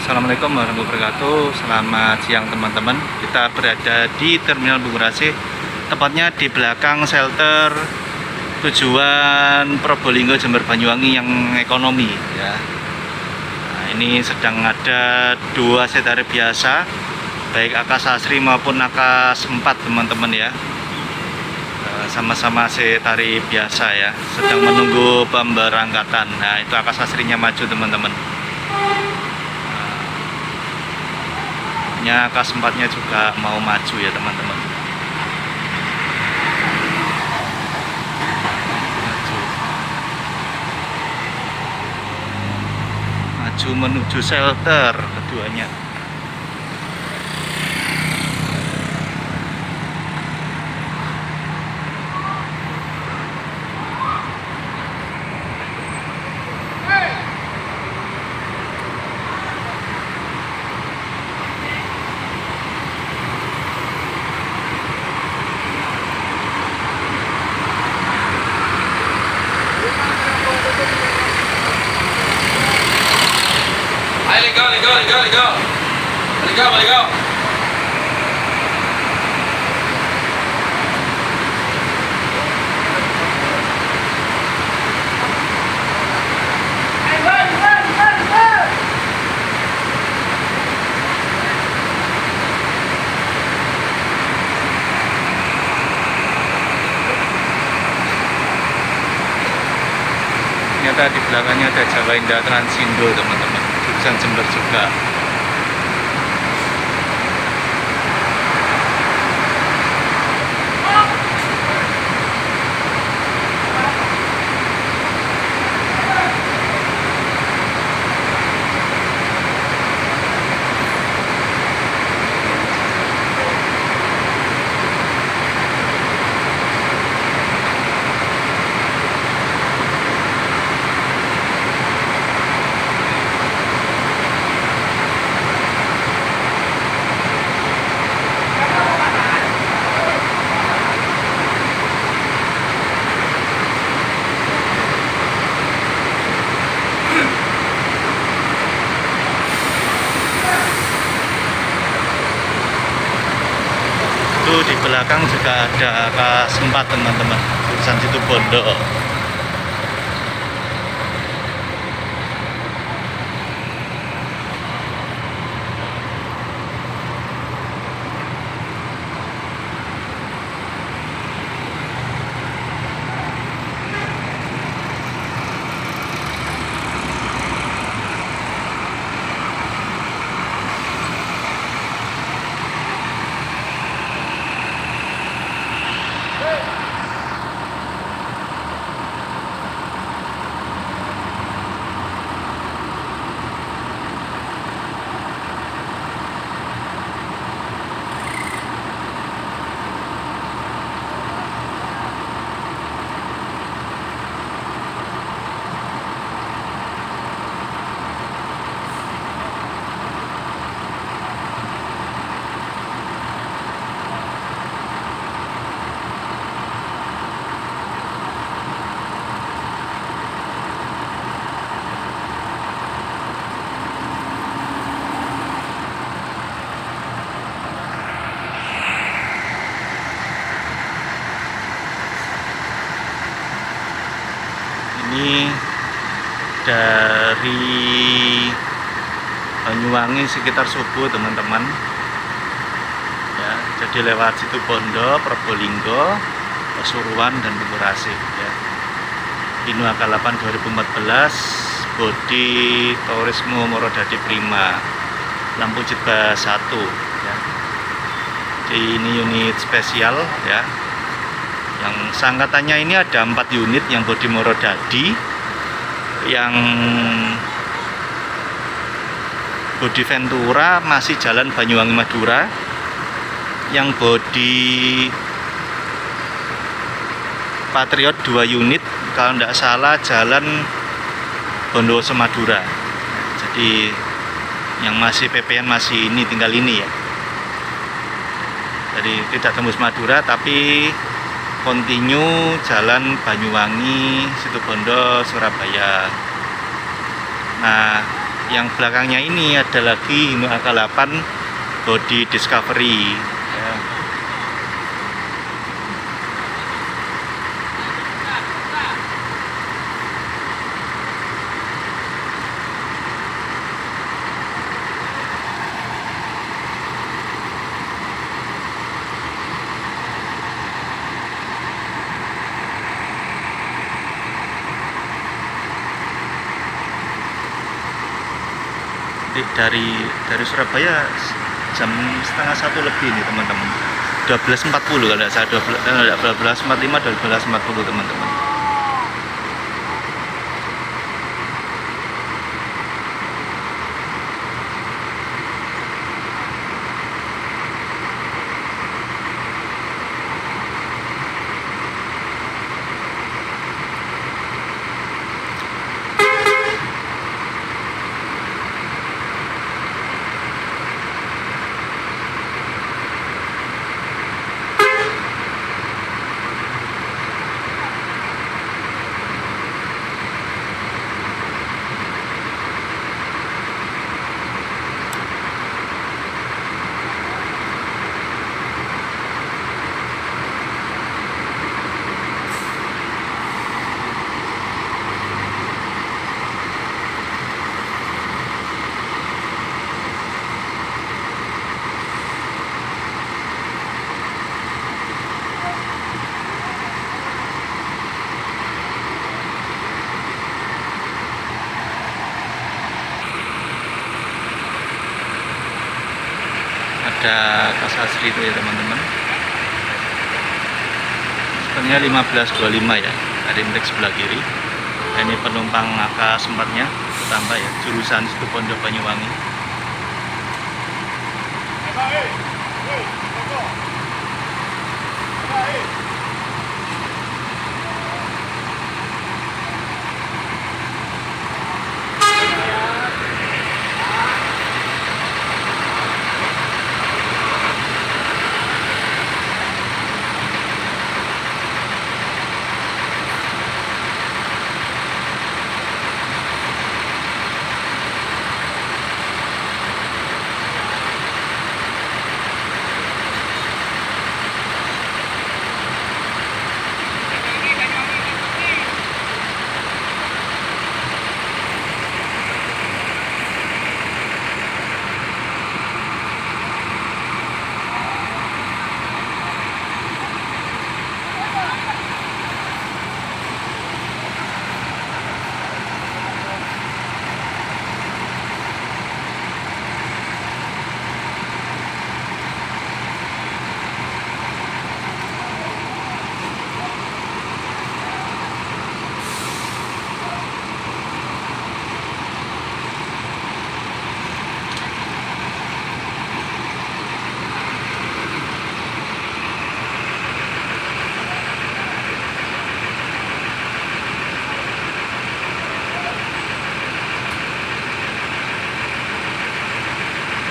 Assalamualaikum warahmatullahi wabarakatuh. Selamat siang teman-teman. Kita berada di Terminal Bungurasi, tepatnya di belakang shelter tujuan Probolinggo Jember Banyuwangi yang ekonomi ya. Nah, ini sedang ada dua set tarif biasa, baik Akas Asri maupun Akas 4 teman-teman ya. Sama-sama set tarif biasa ya, sedang menunggu pemberangkatan. Nah, itu Akas Asrinya maju teman-teman. Akas 4-nya juga mau maju ya teman-teman. Maju menuju shelter keduanya. Let go, let go, let go, let go. Let go, let go. Ternyata di belakangnya ada Jawa Indah Transindo teman-teman, jurusan Jember juga. Itu di belakang juga ada Akas 4 teman-teman, jurusan Situbondo. Ini dari Banyuwangi sekitar subuh teman-teman ya, jadi lewat Situbondo, Probolinggo, Pasuruan dan Bungurasi ya. Inu AK8 2014, bodi Tourismo Morodadi Prima, lampu jeba 1 ya. Jadi ini unit spesial ya. Yang sangkatannya ini ada 4 unit yang bodi Morodadi, yang bodi Ventura masih jalan Banyuwangi Madura, yang bodi Patriot 2 unit kalau tidak salah jalan Bondowoso Madura. Jadi yang masih PPN masih ini, tinggal ini ya. Jadi tidak tembus Madura tapi continue jalan Banyuwangi, Situbondo, Surabaya. Nah, Yang belakangnya ini ada lagi Hino AK8 body Discovery ya. Dari Surabaya jam setengah 1 lebih nih teman-teman, 12.40 kalau tidak salah, 12.45, 12.40 teman-teman. Ada Kasasri itu ya teman-teman, sebenarnya 15.25 ya, ada indeks sebelah kiri. Nah, ini penumpang AK4 nya tambah ya, jurusan Situbondo Banyuwangi.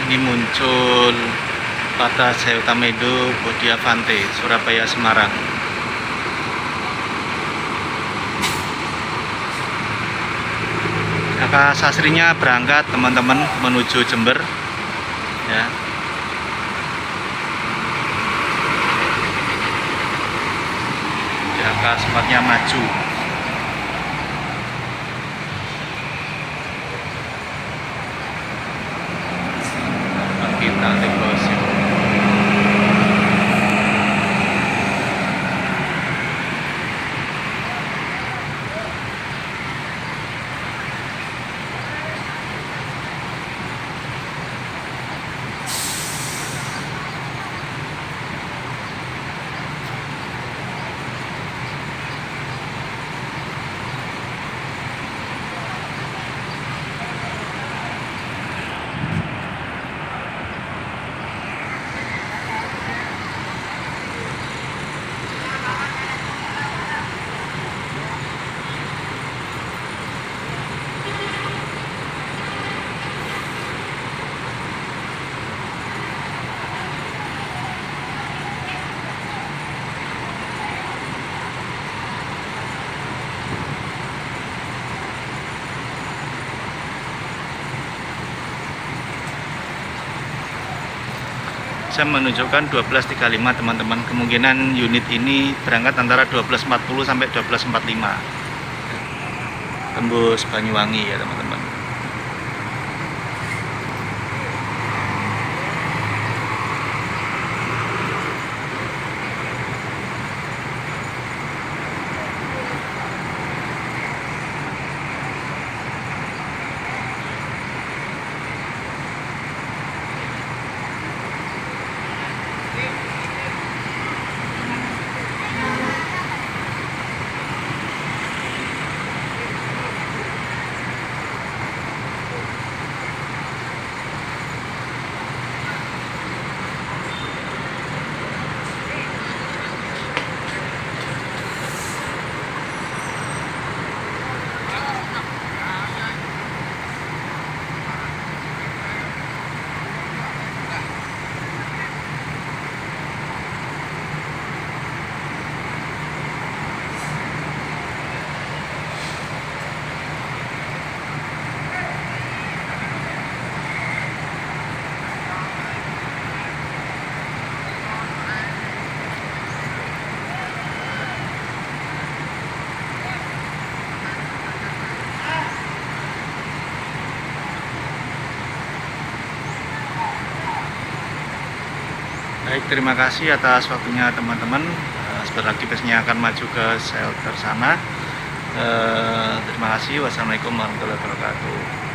Ini muncul Pata Jaya Utamedo Bodi Avante Surabaya Semarang. Kakak Sasrinya berangkat teman-teman menuju Jember ya. Kakak sempatnya maju. Kita deposit. jam menunjukkan 12.35 teman-teman. Kemungkinan unit ini berangkat antara 12.40 sampai 12.45 tembus Banyuwangi ya teman-teman. Baik, terima kasih atas waktunya teman-teman. Sebentar lagi busnya akan maju ke shelter sana. Terima kasih. Wassalamualaikum warahmatullahi wabarakatuh.